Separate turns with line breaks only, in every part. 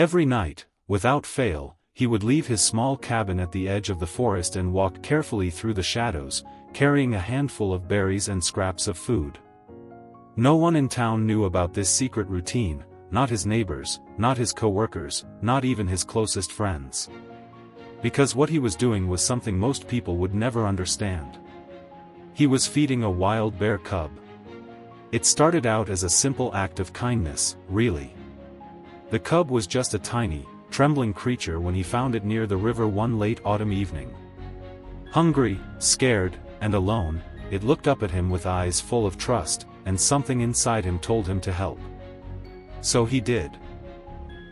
Every night, without fail, he would leave his small cabin at the edge of the forest and walk carefully through the shadows, carrying a handful of berries and scraps of food. No one in town knew about this secret routine, not his neighbors, not his co-workers, not even his closest friends. Because what he was doing was something most people would never understand. He was feeding a wild bear cub. It started out as a simple act of kindness, really. The cub was just a tiny, trembling creature when he found it near the river one late autumn evening. Hungry, scared, and alone, it looked up at him with eyes full of trust, and something inside him told him to help. So he did.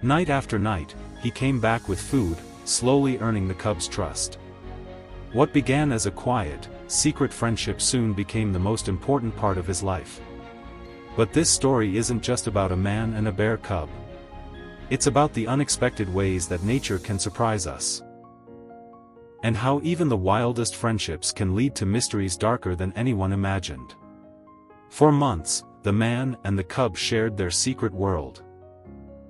Night after night, he came back with food, slowly earning the cub's trust. What began as a quiet, secret friendship soon became the most important part of his life. But this story isn't just about a man and a bear cub. It's about the unexpected ways that nature can surprise us. And how even the wildest friendships can lead to mysteries darker than anyone imagined. For months, the man and the cub shared their secret world.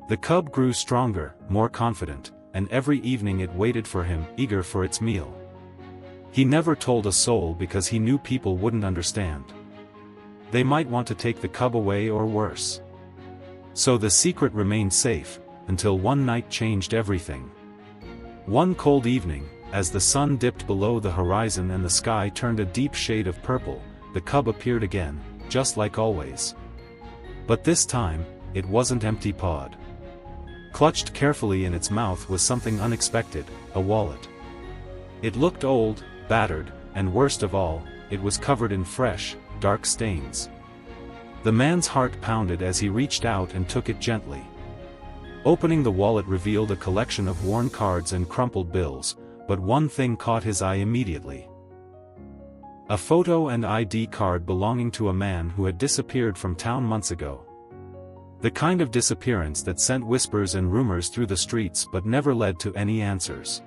The cub grew stronger, more confident, and every evening it waited for him, eager for its meal. He never told a soul because he knew people wouldn't understand. They might want to take the cub away or worse. So the secret remained safe, until one night changed everything. One cold evening, as the sun dipped below the horizon and the sky turned a deep shade of purple, the cub appeared again, just like always. But this time, it wasn't empty-pawed. Clutched carefully in its mouth was something unexpected, a wallet. It looked old, battered, and worst of all, it was covered in fresh, dark stains. The man's heart pounded as he reached out and took it gently. Opening the wallet revealed a collection of worn cards and crumpled bills, but one thing caught his eye immediately. A photo and ID card belonging to a man who had disappeared from town months ago. The kind of disappearance that sent whispers and rumors through the streets but never led to any answers.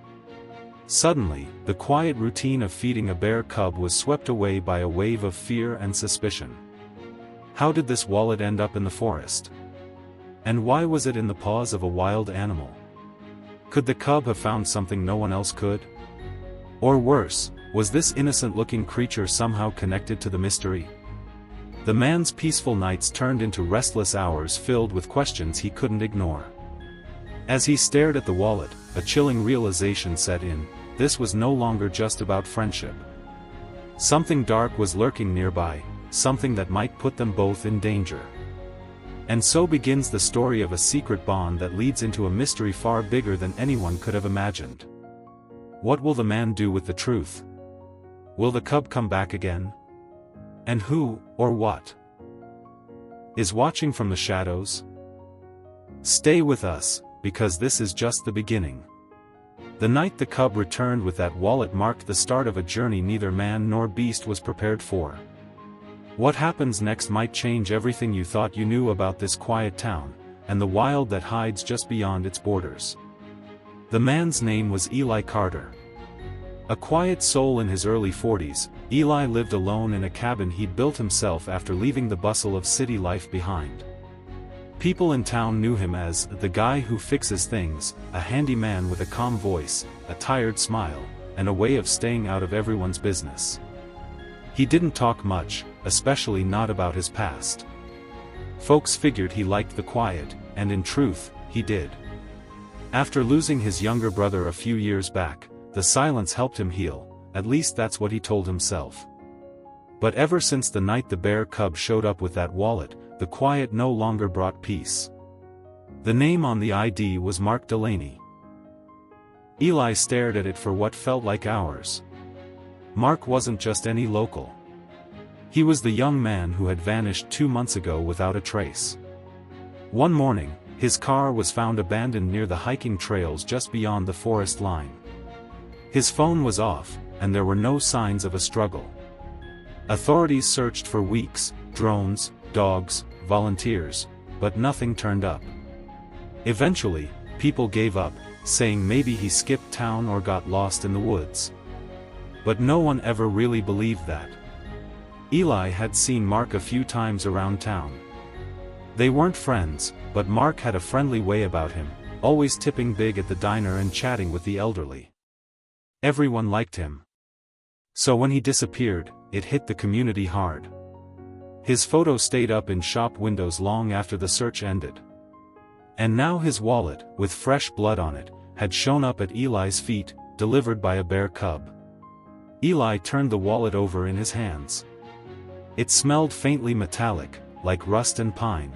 Suddenly, the quiet routine of feeding a bear cub was swept away by a wave of fear and suspicion. How did this wallet end up in the forest? And why was it in the paws of a wild animal? Could the cub have found something no one else could? Or worse, was this innocent-looking creature somehow connected to the mystery? The man's peaceful nights turned into restless hours filled with questions he couldn't ignore. As he stared at the wallet, a chilling realization set in: this was no longer just about friendship. Something dark was lurking nearby, something that might put them both in danger. And so begins the story of a secret bond that leads into a mystery far bigger than anyone could have imagined. What will the man do with the truth? Will the cub come back again? And who, or what, is watching from the shadows? Stay with us, because this is just the beginning. The night the cub returned with that wallet marked the start of a journey neither man nor beast was prepared for. What happens next might change everything you thought you knew about this quiet town, and the wild that hides just beyond its borders. The man's name was Eli Carter. A quiet soul in his early 40s, Eli lived alone in a cabin he'd built himself after leaving the bustle of city life behind. People in town knew him as the guy who fixes things, a handy man with a calm voice, a tired smile, and a way of staying out of everyone's business. He didn't talk much, especially not about his past. Folks figured he liked the quiet, and in truth, he did. After losing his younger brother a few years back, the silence helped him heal, at least that's what he told himself. But ever since the night the bear cub showed up with that wallet, the quiet no longer brought peace. The name on the ID was Mark Delaney. Eli stared at it for what felt like hours. Mark wasn't just any local. He was the young man who had vanished 2 months ago without a trace. One morning, his car was found abandoned near the hiking trails just beyond the forest line. His phone was off, and there were no signs of a struggle. Authorities searched for weeks, drones, dogs, volunteers, but nothing turned up. Eventually, people gave up, saying maybe he skipped town or got lost in the woods. But no one ever really believed that. Eli had seen Mark a few times around town. They weren't friends, but Mark had a friendly way about him, always tipping big at the diner and chatting with the elderly. Everyone liked him. So when he disappeared, it hit the community hard. His photo stayed up in shop windows long after the search ended. And now his wallet, with fresh blood on it, had shown up at Eli's feet, delivered by a bear cub. Eli turned the wallet over in his hands. It smelled faintly metallic, like rust and pine.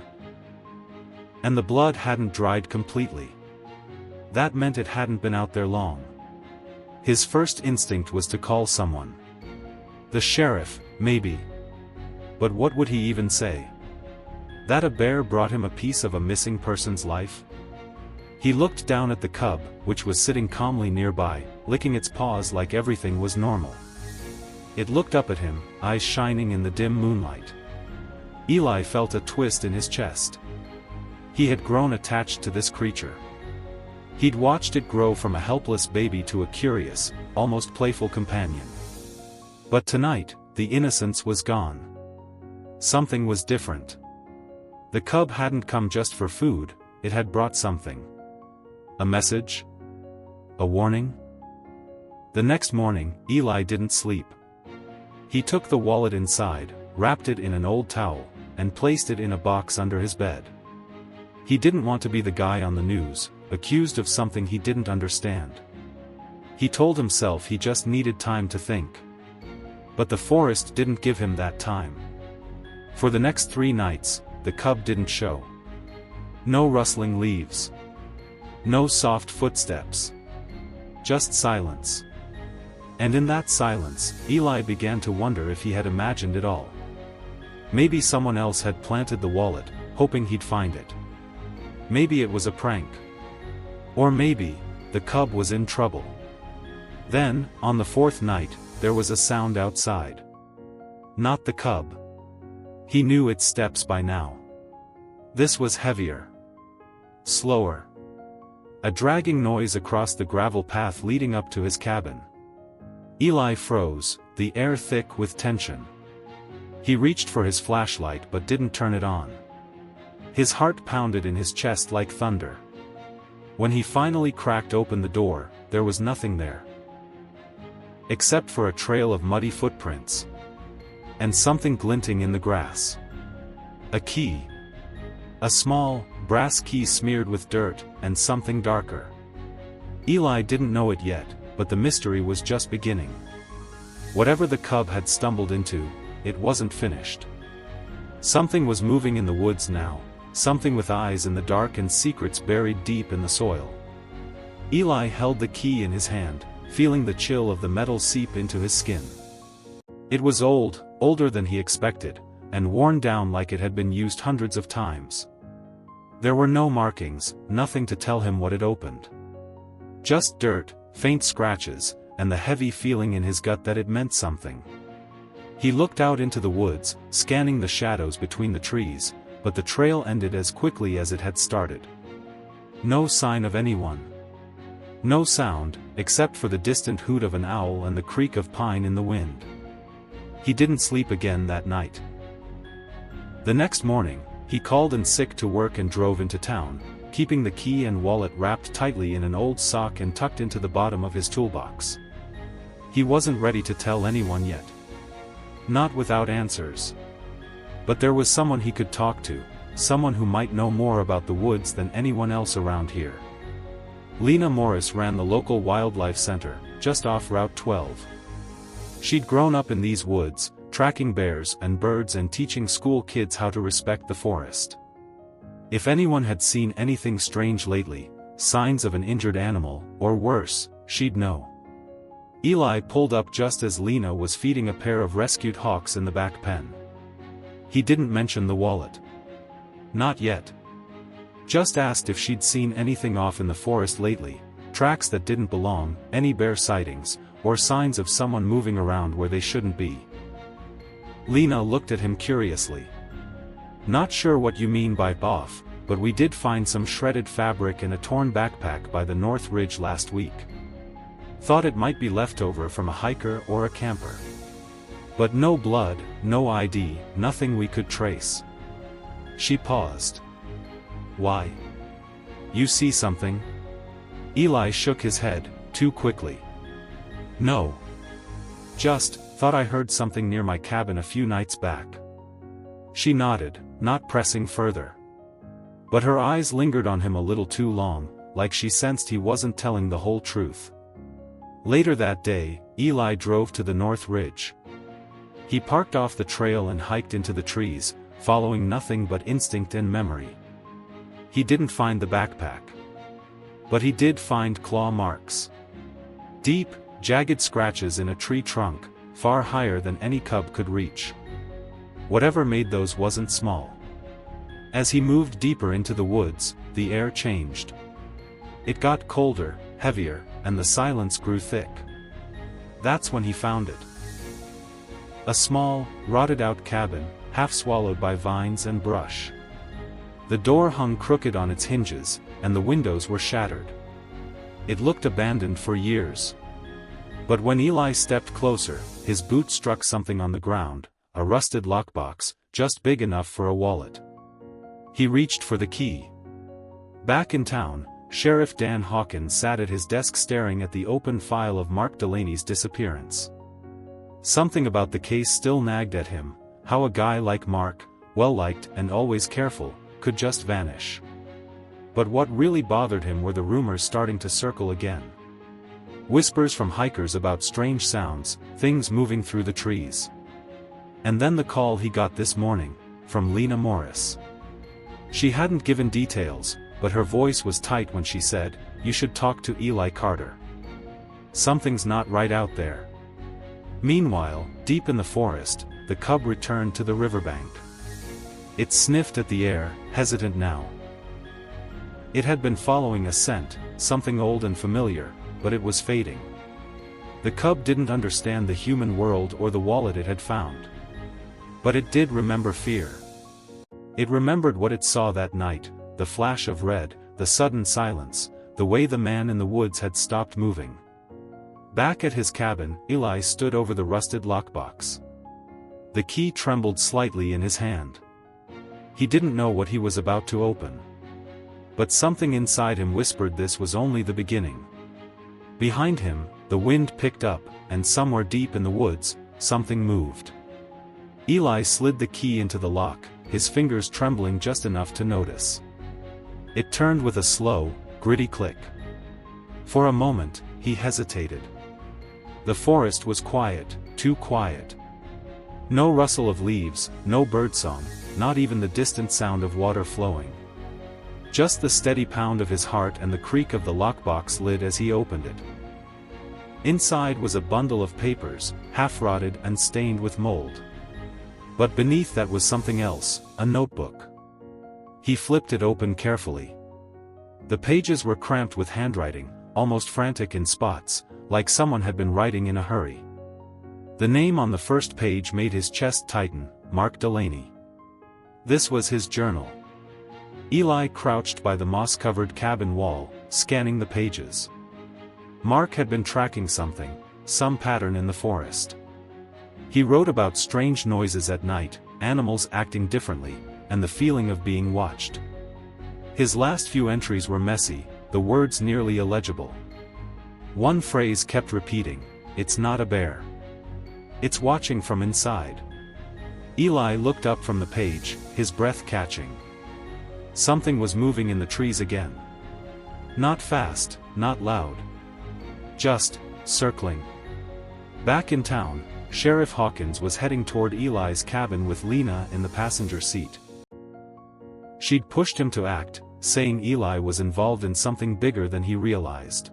And the blood hadn't dried completely. That meant it hadn't been out there long. His first instinct was to call someone. The sheriff, maybe. But what would he even say? That a bear brought him a piece of a missing person's life? He looked down at the cub, which was sitting calmly nearby, licking its paws like everything was normal. It looked up at him, eyes shining in the dim moonlight. Eli felt a twist in his chest. He had grown attached to this creature. He'd watched it grow from a helpless baby to a curious, almost playful companion. But tonight, the innocence was gone. Something was different. The cub hadn't come just for food, it had brought something. A message? A warning? The next morning, Eli didn't sleep. He took the wallet inside, wrapped it in an old towel, and placed it in a box under his bed. He didn't want to be the guy on the news, accused of something he didn't understand. He told himself he just needed time to think. But the forest didn't give him that time. For the next 3 nights, the cub didn't show. No rustling leaves. No soft footsteps. Just silence. And in that silence, Eli began to wonder if he had imagined it all. Maybe someone else had planted the wallet, hoping he'd find it. Maybe it was a prank. Or maybe, the cub was in trouble. Then, on the 4th night, there was a sound outside. Not the cub. He knew its steps by now. This was heavier. Slower. A dragging noise across the gravel path leading up to his cabin. Eli froze, the air thick with tension. He reached for his flashlight but didn't turn it on. His heart pounded in his chest like thunder. When he finally cracked open the door, there was nothing there. Except for a trail of muddy footprints. And something glinting in the grass. A key. A small, brass key smeared with dirt, and something darker. Eli didn't know it yet, but the mystery was just beginning. Whatever the cub had stumbled into, it wasn't finished. Something was moving in the woods now, something with eyes in the dark and secrets buried deep in the soil. Eli held the key in his hand, feeling the chill of the metal seep into his skin. It was old, older than he expected, and worn down like it had been used hundreds of times. There were no markings, nothing to tell him what it opened. Just dirt, faint scratches, and the heavy feeling in his gut that it meant something. He looked out into the woods, scanning the shadows between the trees, but the trail ended as quickly as it had started. No sign of anyone. No sound, except for the distant hoot of an owl and the creak of pine in the wind. He didn't sleep again that night. The next morning, he called in sick to work and drove into town, keeping the key and wallet wrapped tightly in an old sock and tucked into the bottom of his toolbox. He wasn't ready to tell anyone yet. Not without answers. But there was someone he could talk to, someone who might know more about the woods than anyone else around here. Lena Morris ran the local wildlife center, just off Route 12. She'd grown up in these woods, tracking bears and birds and teaching school kids how to respect the forest. If anyone had seen anything strange lately, signs of an injured animal, or worse, she'd know. Eli pulled up just as Lena was feeding a pair of rescued hawks in the back pen. He didn't mention the wallet. Not yet. Just asked if she'd seen anything off in the forest lately, tracks that didn't belong, any bear sightings, or signs of someone moving around where they shouldn't be. Lena looked at him curiously. Not sure what you mean by off, but we did find some shredded fabric in a torn backpack by the North Ridge last week. Thought it might be leftover from a hiker or a camper. But no blood, no ID, nothing we could trace. She paused. Why? You see something?" Eli shook his head, too quickly. "No. Just, thought I heard something near my cabin a few nights back." She nodded, not pressing further. But her eyes lingered on him a little too long, like she sensed he wasn't telling the whole truth. Later that day, Eli drove to the North Ridge. He parked off the trail and hiked into the trees, following nothing but instinct and memory. He didn't find the backpack. But he did find claw marks. Deep, jagged scratches in a tree trunk, far higher than any cub could reach. Whatever made those wasn't small. As he moved deeper into the woods, the air changed. It got colder, heavier, and the silence grew thick. That's when he found it. A small, rotted-out cabin, half swallowed by vines and brush. The door hung crooked on its hinges, and the windows were shattered. It looked abandoned for years. But when Eli stepped closer, his boot struck something on the ground, a rusted lockbox, just big enough for a wallet. He reached for the key. Back in town, Sheriff Dan Hawkins sat at his desk staring at the open file of Mark Delaney's disappearance. Something about the case still nagged at him, how a guy like Mark, well-liked and always careful, could just vanish. But what really bothered him were the rumors starting to circle again. Whispers from hikers about strange sounds, things moving through the trees. And then the call he got this morning, from Lena Morris. She hadn't given details, but her voice was tight when she said, "You should talk to Eli Carter. Something's not right out there." Meanwhile, deep in the forest, the cub returned to the riverbank. It sniffed at the air, hesitant now. It had been following a scent, something old and familiar, but it was fading. The cub didn't understand the human world or the wallet it had found. But it did remember fear. It remembered what it saw that night, the flash of red, the sudden silence, the way the man in the woods had stopped moving. Back at his cabin, Eli stood over the rusted lockbox. The key trembled slightly in his hand. He didn't know what he was about to open. But something inside him whispered this was only the beginning. Behind him, the wind picked up, and somewhere deep in the woods, something moved. Eli slid the key into the lock, his fingers trembling just enough to notice. It turned with a slow, gritty click. For a moment, he hesitated. The forest was quiet, too quiet. No rustle of leaves, no birdsong, not even the distant sound of water flowing. Just the steady pound of his heart and the creak of the lockbox lid as he opened it. Inside was a bundle of papers, half-rotted and stained with mold. But beneath that was something else, a notebook. He flipped it open carefully. The pages were cramped with handwriting, almost frantic in spots, like someone had been writing in a hurry. The name on the first page made his chest tighten, Mark Delaney. This was his journal. Eli crouched by the moss-covered cabin wall, scanning the pages. Mark had been tracking something, some pattern in the forest. He wrote about strange noises at night, animals acting differently, and the feeling of being watched. His last few entries were messy, the words nearly illegible. One phrase kept repeating, "It's not a bear. It's watching from inside." Eli looked up from the page, his breath catching. Something was moving in the trees again. Not fast, not loud. Just, circling. Back in town, Sheriff Hawkins was heading toward Eli's cabin with Lena in the passenger seat. She'd pushed him to act, saying Eli was involved in something bigger than he realized.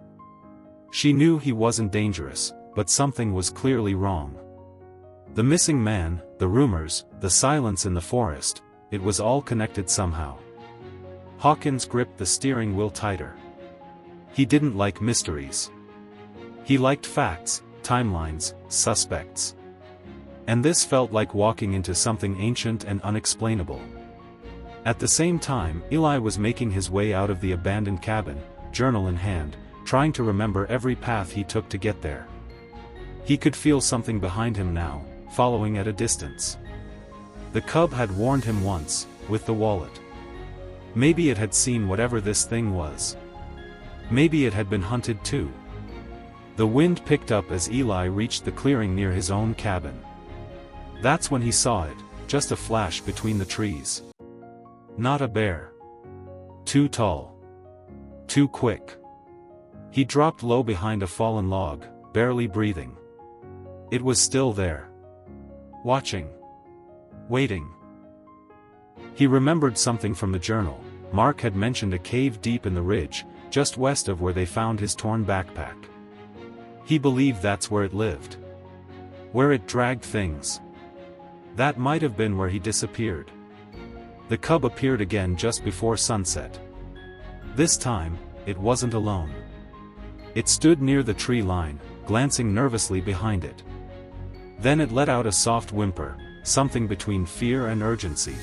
She knew he wasn't dangerous, but something was clearly wrong. The missing man, the rumors, the silence in the forest, it was all connected somehow. Hawkins gripped the steering wheel tighter. He didn't like mysteries. He liked facts, timelines, suspects. And this felt like walking into something ancient and unexplainable. At the same time, Eli was making his way out of the abandoned cabin, journal in hand, trying to remember every path he took to get there. He could feel something behind him now, following at a distance. The cub had warned him once, with the wallet. Maybe it had seen whatever this thing was. Maybe it had been hunted too. The wind picked up as Eli reached the clearing near his own cabin. That's when he saw it, just a flash between the trees. Not a bear. Too tall. Too quick. He dropped low behind a fallen log, barely breathing. It was still there. Watching. Waiting. He remembered something from the journal. Mark had mentioned a cave deep in the ridge, just west of where they found his torn backpack. He believed that's where it lived. Where it dragged things. That might have been where he disappeared. The cub appeared again just before sunset. This time, it wasn't alone. It stood near the tree line, glancing nervously behind it. Then it let out a soft whimper, something between fear and urgency.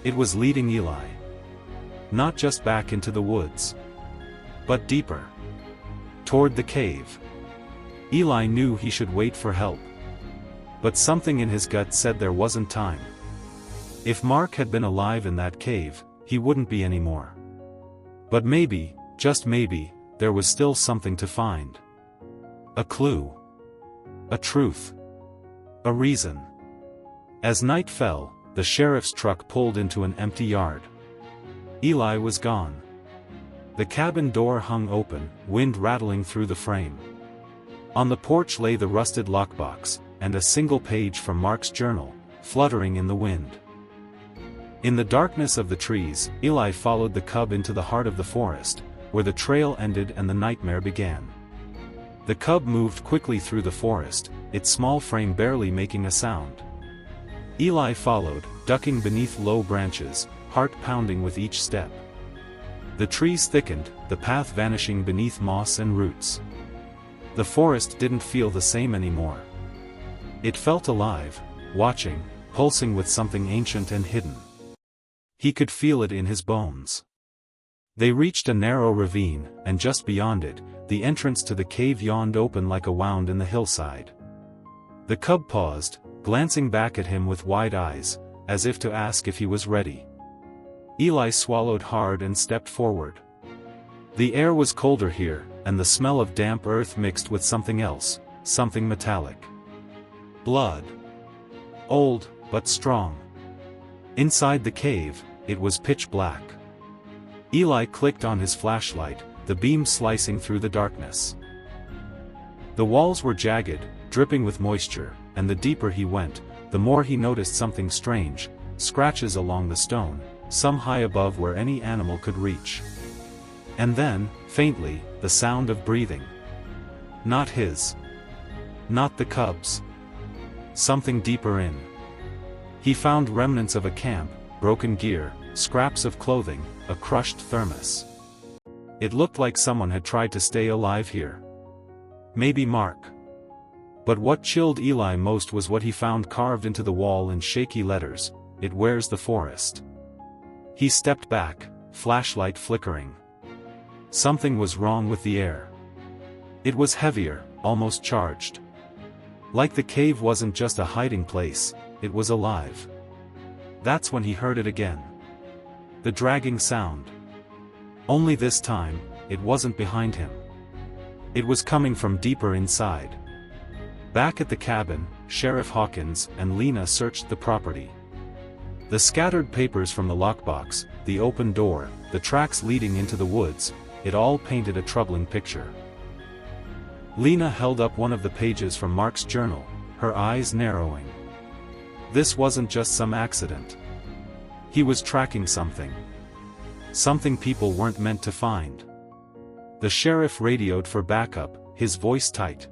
It was leading Eli. Not just back into the woods, but deeper. Toward the cave. Eli knew he should wait for help. But something in his gut said there wasn't time. If Mark had been alive in that cave, he wouldn't be anymore. But maybe, just maybe, there was still something to find. A clue. A truth. A reason. As night fell, the sheriff's truck pulled into an empty yard. Eli was gone. The cabin door hung open, wind rattling through the frame. On the porch lay the rusted lockbox, and a single page from Mark's journal, fluttering in the wind. In the darkness of the trees, Eli followed the cub into the heart of the forest, where the trail ended and the nightmare began. The cub moved quickly through the forest, its small frame barely making a sound. Eli followed, ducking beneath low branches, heart pounding with each step. The trees thickened, the path vanishing beneath moss and roots. The forest didn't feel the same anymore. It felt alive, watching, pulsing with something ancient and hidden. He could feel it in his bones. They reached a narrow ravine, and just beyond it, the entrance to the cave yawned open like a wound in the hillside. The cub paused, glancing back at him with wide eyes, as if to ask if he was ready. Eli swallowed hard and stepped forward. The air was colder here, and the smell of damp earth mixed with something else, something metallic. Blood. Old, but strong. Inside the cave, it was pitch black. Eli clicked on his flashlight, the beam slicing through the darkness. The walls were jagged, dripping with moisture, and the deeper he went, the more he noticed something strange, scratches along the stone, some high above where any animal could reach. And then, faintly, the sound of breathing. Not his. Not the cub's. Something deeper in. He found remnants of a camp, broken gear, scraps of clothing, a crushed thermos. It looked like someone had tried to stay alive here. Maybe Mark. But what chilled Eli most was what he found carved into the wall in shaky letters: "It wears the forest." He stepped back, flashlight flickering. Something was wrong with the air. It was heavier, almost charged. Like the cave wasn't just a hiding place, it was alive. That's when he heard it again. The dragging sound. Only this time, it wasn't behind him. It was coming from deeper inside. Back at the cabin, Sheriff Hawkins and Lena searched the property. The scattered papers from the lockbox, the open door, the tracks leading into the woods, it all painted a troubling picture. Lena held up one of the pages from Mark's journal, her eyes narrowing. This wasn't just some accident. He was tracking something. Something people weren't meant to find. The sheriff radioed for backup, his voice tight.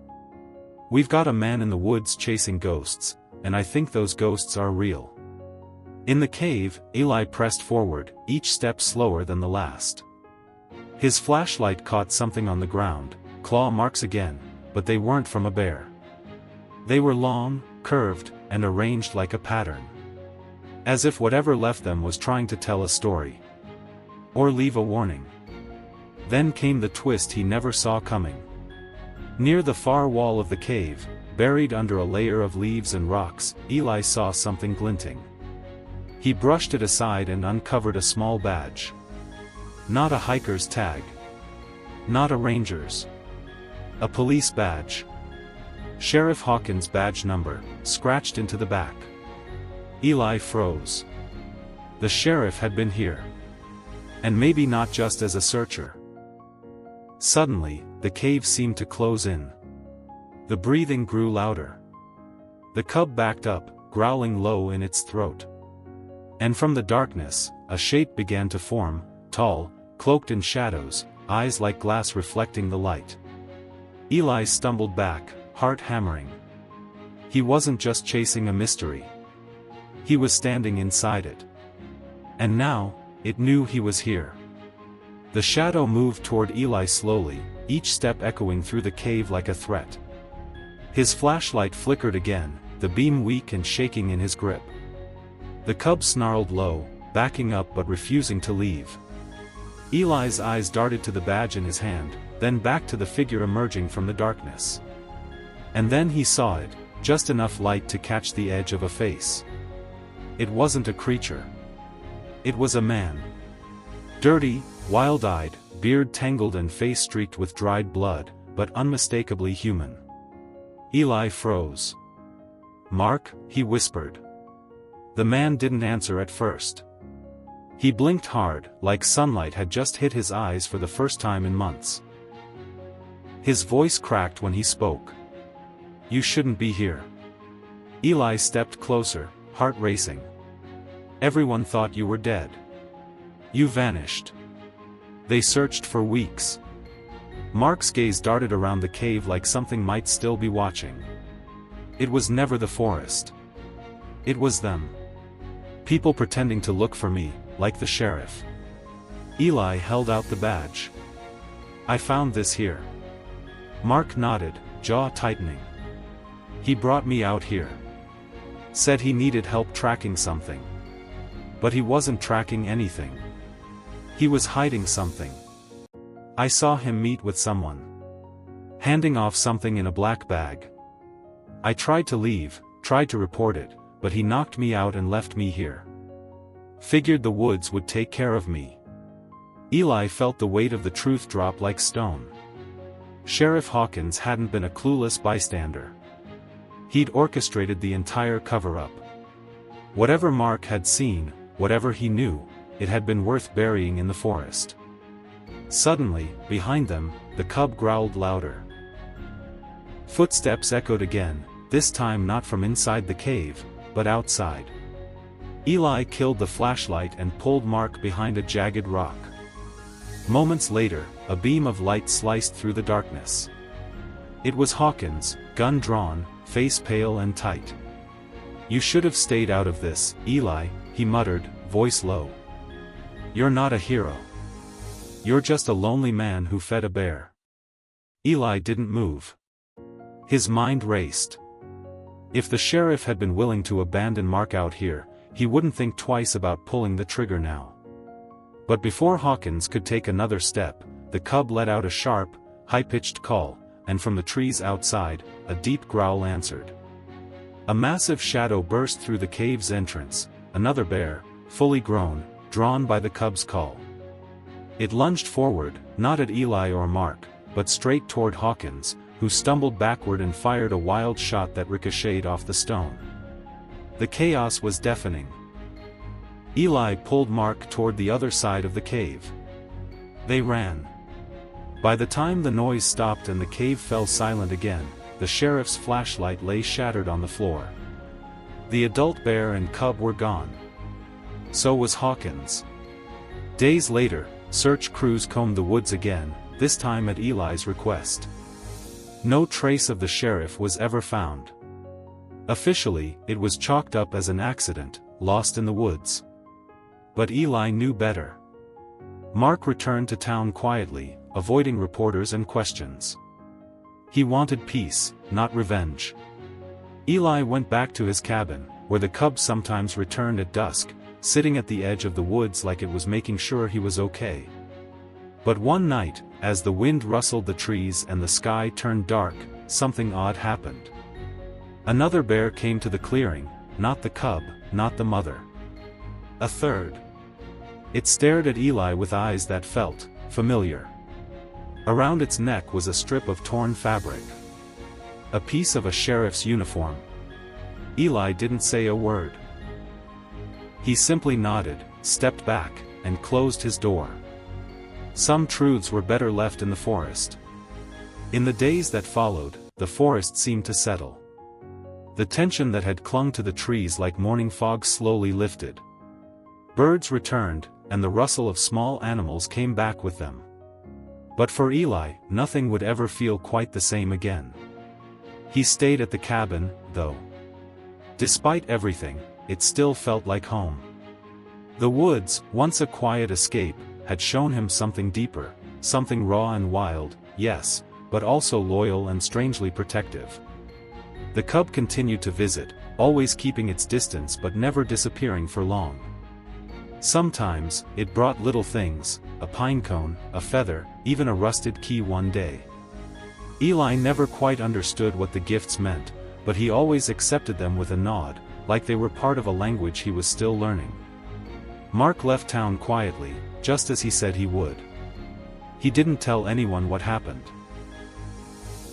"We've got a man in the woods chasing ghosts, and I think those ghosts are real." In the cave, Eli pressed forward, each step slower than the last. His flashlight caught something on the ground, claw marks again, but they weren't from a bear. They were long, curved, and arranged like a pattern. As if whatever left them was trying to tell a story. Or leave a warning. Then came the twist he never saw coming. Near the far wall of the cave, buried under a layer of leaves and rocks, Eli saw something glinting. He brushed it aside and uncovered a small badge. Not a hiker's tag. Not a ranger's. A police badge. Sheriff Hawkins' badge number, scratched into the back. Eli froze. The sheriff had been here. And maybe not just as a searcher. Suddenly, the cave seemed to close in. The breathing grew louder. The cub backed up, growling low in its throat. And from the darkness, a shape began to form, tall, cloaked in shadows, eyes like glass reflecting the light. Eli stumbled back, heart hammering. He wasn't just chasing a mystery. He was standing inside it. And now, it knew he was here. The shadow moved toward Eli slowly, each step echoing through the cave like a threat. His flashlight flickered again, the beam weak and shaking in his grip. The cub snarled low, backing up but refusing to leave. Eli's eyes darted to the badge in his hand, then back to the figure emerging from the darkness. And then he saw it, just enough light to catch the edge of a face. It wasn't a creature. It was a man. Dirty, wild-eyed, beard tangled and face streaked with dried blood, but unmistakably human. Eli froze. "Mark," he whispered. The man didn't answer at first. He blinked hard, like sunlight had just hit his eyes for the first time in months. His voice cracked when he spoke. "You shouldn't be here." Eli stepped closer, heart racing. "Everyone thought you were dead. You vanished. They searched for weeks." Mark's gaze darted around the cave like something might still be watching. It was never the forest. It was them. People pretending to look for me, like the sheriff. Eli held out the badge. "I found this here." Mark nodded, jaw tightening. "He brought me out here. Said he needed help tracking something. But he wasn't tracking anything. He was hiding something. I saw him meet with someone. Handing off something in a black bag. I tried to leave, tried to report it, but he knocked me out and left me here. Figured the woods would take care of me." Eli felt the weight of the truth drop like stone. Sheriff Hawkins hadn't been a clueless bystander. He'd orchestrated the entire cover-up. Whatever Mark had seen, whatever he knew, it had been worth burying in the forest. Suddenly, behind them, the cub growled louder. Footsteps echoed again, this time not from inside the cave, but outside. Eli killed the flashlight and pulled Mark behind a jagged rock. Moments later, a beam of light sliced through the darkness. It was Hawkins, gun drawn, face pale and tight. "You should have stayed out of this, Eli," he muttered, voice low. "You're not a hero. You're just a lonely man who fed a bear." Eli didn't move. His mind raced. If the sheriff had been willing to abandon Mark out here, he wouldn't think twice about pulling the trigger now. But before Hawkins could take another step, the cub let out a sharp, high-pitched call, and from the trees outside, a deep growl answered. A massive shadow burst through the cave's entrance, another bear, fully grown, drawn by the cub's call. It lunged forward, not at Eli or Mark, but straight toward Hawkins, who stumbled backward and fired a wild shot that ricocheted off the stone. The chaos was deafening. Eli pulled Mark toward the other side of the cave. They ran. By the time the noise stopped and the cave fell silent again, the sheriff's flashlight lay shattered on the floor. The adult bear and cub were gone. So was Hawkins. Days later, search crews combed the woods again, this time at Eli's request. No trace of the sheriff was ever found. Officially, it was chalked up as an accident, lost in the woods. But Eli knew better. Mark returned to town quietly, avoiding reporters and questions. He wanted peace, not revenge. Eli went back to his cabin, where the cub sometimes returned at dusk, sitting at the edge of the woods like it was making sure he was okay. But one night, as the wind rustled the trees and the sky turned dark, something odd happened. Another bear came to the clearing, not the cub, not the mother. A third. It stared at Eli with eyes that felt familiar. Around its neck was a strip of torn fabric. A piece of a sheriff's uniform. Eli didn't say a word. He simply nodded, stepped back, and closed his door. Some truths were better left in the forest. In the days that followed, the forest seemed to settle. The tension that had clung to the trees like morning fog slowly lifted. Birds returned, and the rustle of small animals came back with them. But for Eli, nothing would ever feel quite the same again. He stayed at the cabin, though. Despite everything, it still felt like home. The woods, once a quiet escape, had shown him something deeper, something raw and wild, yes, but also loyal and strangely protective. The cub continued to visit, always keeping its distance but never disappearing for long. Sometimes, it brought little things, a pine cone, a feather, even a rusted key one day. Eli never quite understood what the gifts meant, but he always accepted them with a nod, like they were part of a language he was still learning. Mark left town quietly, just as he said he would. He didn't tell anyone what happened.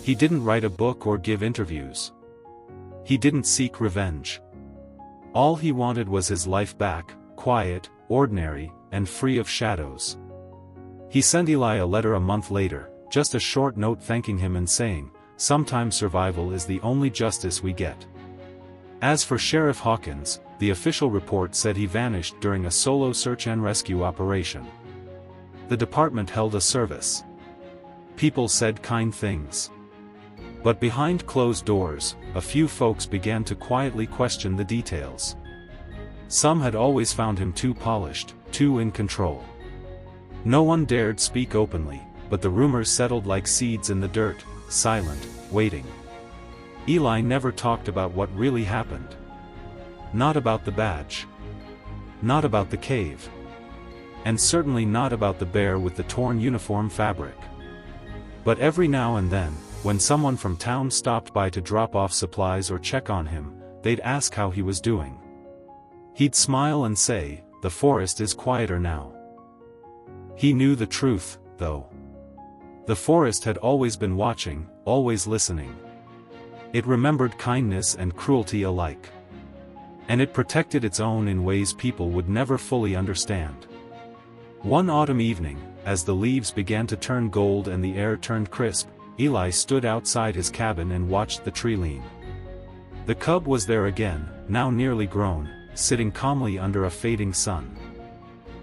He didn't write a book or give interviews. He didn't seek revenge. All he wanted was his life back, quiet, ordinary, and free of shadows. He sent Eli a letter a month later, just a short note thanking him and saying, "Sometimes survival is the only justice we get." As for Sheriff Hawkins, the official report said he vanished during a solo search and rescue operation. The department held a service. People said kind things. But behind closed doors, a few folks began to quietly question the details. Some had always found him too polished, too in control. No one dared speak openly, but the rumors settled like seeds in the dirt, silent, waiting. Eli never talked about what really happened. Not about the badge. Not about the cave. And certainly not about the bear with the torn uniform fabric. But every now and then, when someone from town stopped by to drop off supplies or check on him, they'd ask how he was doing. He'd smile and say, "The forest is quieter now." He knew the truth, though. The forest had always been watching, always listening. It remembered kindness and cruelty alike. And it protected its own in ways people would never fully understand. One autumn evening, as the leaves began to turn gold and the air turned crisp, Eli stood outside his cabin and watched the tree lean. The cub was there again, now nearly grown, sitting calmly under a fading sun.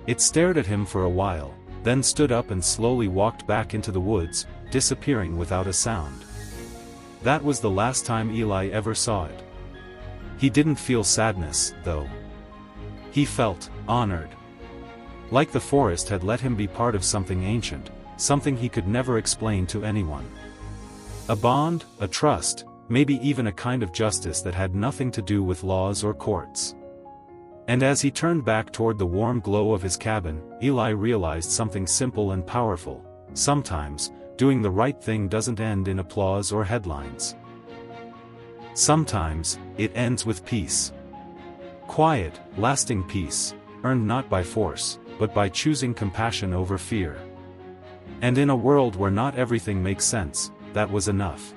It stared at him for a while, then stood up and slowly walked back into the woods, disappearing without a sound. That was the last time Eli ever saw it. He didn't feel sadness, though. He felt honored. Like the forest had let him be part of something ancient, something he could never explain to anyone. A bond, a trust, maybe even a kind of justice that had nothing to do with laws or courts. And as he turned back toward the warm glow of his cabin, Eli realized something simple and powerful. Sometimes, doing the right thing doesn't end in applause or headlines. Sometimes, it ends with peace. Quiet, lasting peace, earned not by force, but by choosing compassion over fear. And in a world where not everything makes sense, that was enough.